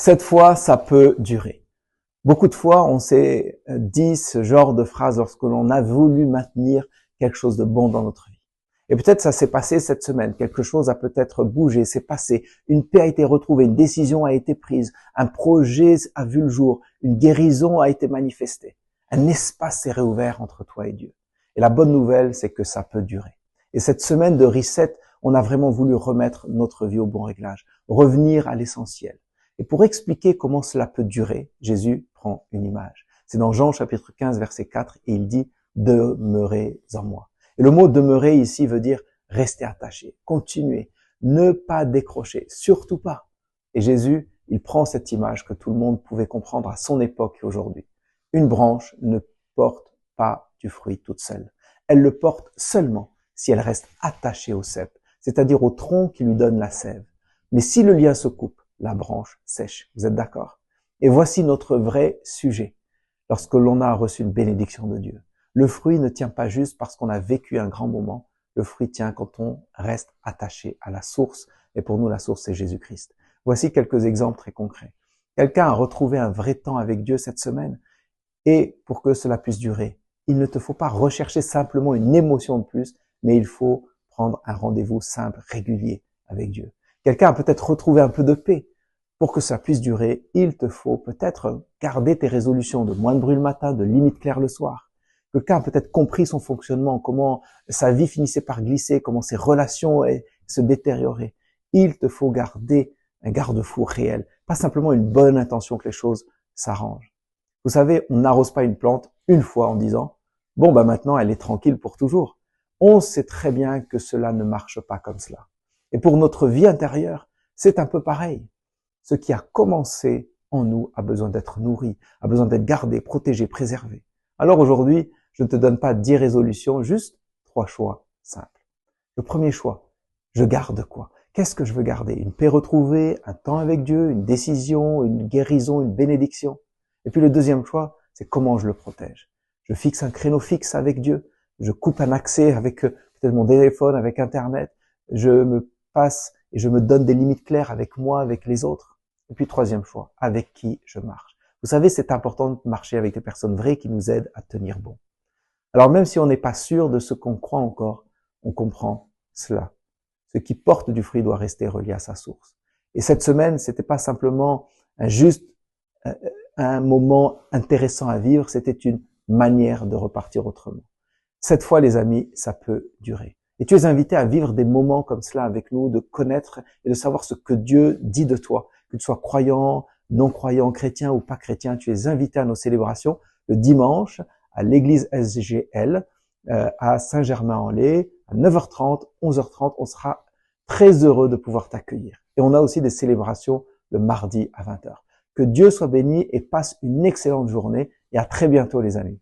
Cette fois, ça peut durer. Beaucoup de fois, on s'est dit ce genre de phrase lorsque l'on a voulu maintenir quelque chose de bon dans notre vie. Et peut-être ça s'est passé cette semaine, quelque chose a peut-être bougé, c'est passé, une paix a été retrouvée, une décision a été prise, un projet a vu le jour, une guérison a été manifestée. Un espace s'est réouvert entre toi et Dieu. Et la bonne nouvelle, c'est que ça peut durer. Et cette semaine de reset, on a vraiment voulu remettre notre vie au bon réglage, revenir à l'essentiel. Et pour expliquer comment cela peut durer, Jésus prend une image. C'est dans Jean chapitre 15, verset 4, et il dit « Demeurez en moi ». Et le mot « demeurer » ici veut dire rester attaché, continuer, ne pas décrocher, surtout pas. Et Jésus, il prend cette image que tout le monde pouvait comprendre à son époque et aujourd'hui. Une branche ne porte pas du fruit toute seule. Elle le porte seulement si elle reste attachée au cep, c'est-à-dire au tronc qui lui donne la sève. Mais si le lien se coupe, la branche sèche. Vous êtes d'accord? Et voici notre vrai sujet. Lorsque l'on a reçu une bénédiction de Dieu, le fruit ne tient pas juste parce qu'on a vécu un grand moment. Le fruit tient quand on reste attaché à la source. Et pour nous, la source, c'est Jésus-Christ. Voici quelques exemples très concrets. Quelqu'un a retrouvé un vrai temps avec Dieu cette semaine. Et pour que cela puisse durer, il ne te faut pas rechercher simplement une émotion de plus, mais il faut prendre un rendez-vous simple, régulier avec Dieu. Quelqu'un a peut-être retrouvé un peu de paix. Pour que ça puisse durer, il te faut peut-être garder tes résolutions de moins de bruit le matin, de limite claire le soir. Quelqu'un a peut-être compris son fonctionnement, comment sa vie finissait par glisser, comment ses relations se détérioraient. Il te faut garder un garde-fou réel, pas simplement une bonne intention que les choses s'arrangent. Vous savez, on n'arrose pas une plante une fois en disant « Bon, maintenant, elle est tranquille pour toujours ». On sait très bien que cela ne marche pas comme cela. Et pour notre vie intérieure, c'est un peu pareil. Ce qui a commencé en nous a besoin d'être nourri, a besoin d'être gardé, protégé, préservé. Alors aujourd'hui, je ne te donne pas 10 résolutions, juste 3 choix simples. Le premier choix, je garde quoi? Qu'est-ce que je veux garder? Une paix retrouvée, un temps avec Dieu, une décision, une guérison, une bénédiction. Et puis le deuxième choix, c'est comment je le protège. Je fixe un créneau fixe avec Dieu, je coupe un accès avec peut-être mon téléphone, avec Internet, je me passe et je me donne des limites claires avec moi, avec les autres. Et puis troisième choix, avec qui je marche. Vous savez, c'est important de marcher avec des personnes vraies qui nous aident à tenir bon. Alors même si on n'est pas sûr de ce qu'on croit encore, on comprend cela. Ce qui porte du fruit doit rester relié à sa source. Et cette semaine, c'était pas simplement un moment intéressant à vivre, c'était une manière de repartir autrement. Cette fois, les amis, ça peut durer. Et tu es invité à vivre des moments comme cela avec nous, de connaître et de savoir ce que Dieu dit de toi. Que tu sois croyant, non-croyant, chrétien ou pas chrétien, tu es invité à nos célébrations le dimanche à l'église SGL à Saint-Germain-en-Laye à 9h30, 11h30. On sera très heureux de pouvoir t'accueillir. Et on a aussi des célébrations le mardi à 20h. Que Dieu soit béni et passe une excellente journée et à très bientôt les amis.